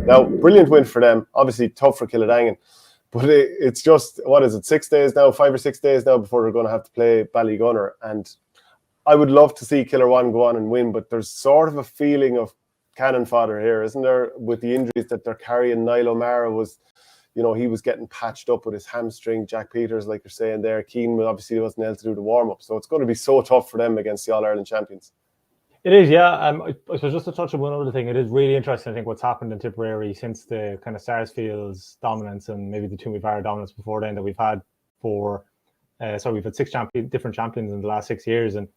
Now, brilliant win for them. Obviously, tough for Kilruane. But it's just, what is it, 5 or 6 days now before they're going to have to play Ballygunner. And I would love to see Kilruane go on and win, but there's sort of a feeling of cannon fodder here, isn't there, with the injuries that they're carrying. Niall O'Mara was, he was getting patched up with his hamstring. Jack Peters, like you're saying there. Keane obviously wasn't able to do the warm-up. So it's going to be so tough for them against the All-Ireland champions. It is, yeah. I suppose just to touch on one other thing, it is really interesting, I think, what's happened in Tipperary since the kind of Sarsfield's dominance and maybe the Toomevara dominance before then that we've had we've had 6 different champions in the last 6 years, and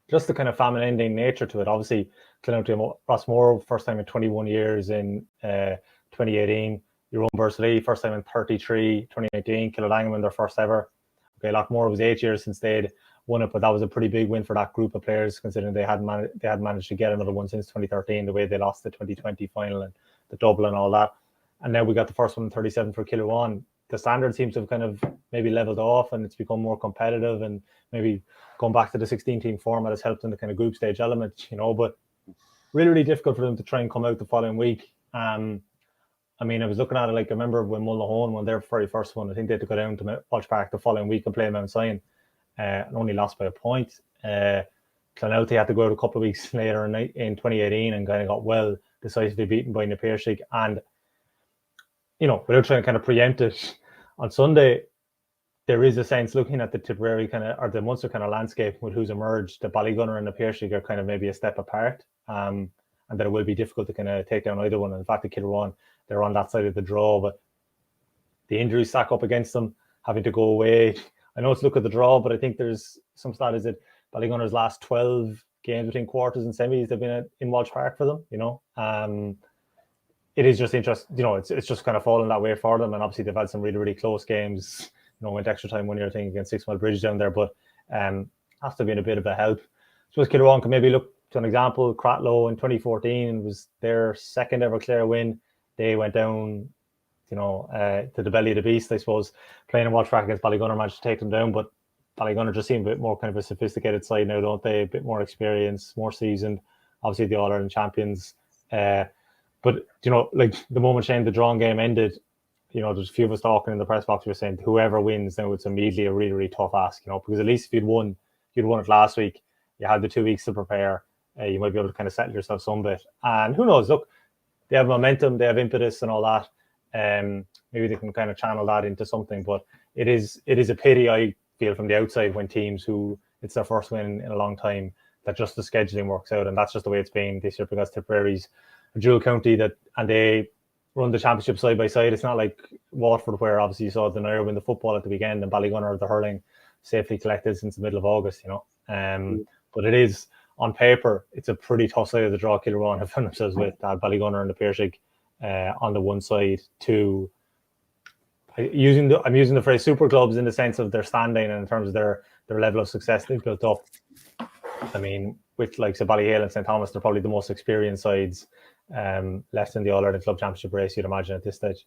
just the kind of famine-ending nature to it. Obviously, Clonouty Rossmore, first time in 21 years in 2018. Your own Bursley, first time in 33, 2019. Kilruane, their first ever. Okay, Lockmore was 8 years since they'd won it, but that was a pretty big win for that group of players, considering they had managed to get another one since 2013, the way they lost the 2020 final and the double and all that. And now we got the first one in 37 for Kilruane. The standard seems to have kind of maybe leveled off, and it's become more competitive, and maybe going back to the 16-team format has helped in the kind of group stage element, but really, really difficult for them to try and come out the following week. I was looking at it, like, I remember when Mullinahone won their very first one, I think they had to go down to Walsh Park the following week and play Mount Sion, and only lost by a point. Clonouty had to go out a couple of weeks later in 2018 and kind of got decisively beaten by Napearshig. And, without trying to kind of preempt it, on Sunday, there is a sense, looking at the Tipperary or the Munster kind of landscape with who's emerged, the Ballygunner and Napearshig are kind of maybe a step apart, and that it will be difficult to kind of take down either one. In fact, the Kilruane, they're on that side of the draw, but the injuries stack up against them, having to go away. I know it's look at the draw, but I think there's some stat is that Ballygunner's last 12 games between quarters and semis, they've been in Walsh Park for them, It is just interesting, it's just kind of fallen that way for them. And obviously they've had some really, really close games, went extra time one year, I think, against 6 Mile Bridge down there, but has to have been a bit of a help. I suppose Kilruane can maybe look to an example. Cratloe in 2014 was their second ever Clare win. They went down, to the belly of the beast, I suppose, playing in Walsh Park against Ballygunner, managed to take them down, but Ballygunner just seem a bit more kind of a sophisticated side now, don't they? A bit more experience, more seasoned, obviously the All-Ireland champions. But, like the moment, Shane, the drawing game ended, there's a few of us talking in the press box, we were saying whoever wins now, it's immediately a really, really tough ask, because at least if you'd won it last week, you had the 2 weeks to prepare, you might be able to kind of settle yourself some bit. And who knows, look, they have momentum, they have impetus and all that. Maybe they can kind of channel that into something, but it is a pity, I feel, from the outside, when teams who it's their first win in a long time, that just the scheduling works out. And that's just the way it's been this year, because Tipperary's a dual county and they run the championship side by side. It's not like Waterford, where obviously you saw the Nair win the football at the weekend, and Ballygunner, the hurling, safely collected since the middle of August, But it is, on paper, it's a pretty tough side of the draw. Kilruane have found themselves with Ballygunner and Napearshig on the one side. I'm using the phrase super clubs in the sense of their standing and in terms of their level of success they've built up. With like Ballyhale and St Thomas, they're probably the most experienced sides left in the All-Ireland Club Championship race, you'd imagine, at this stage.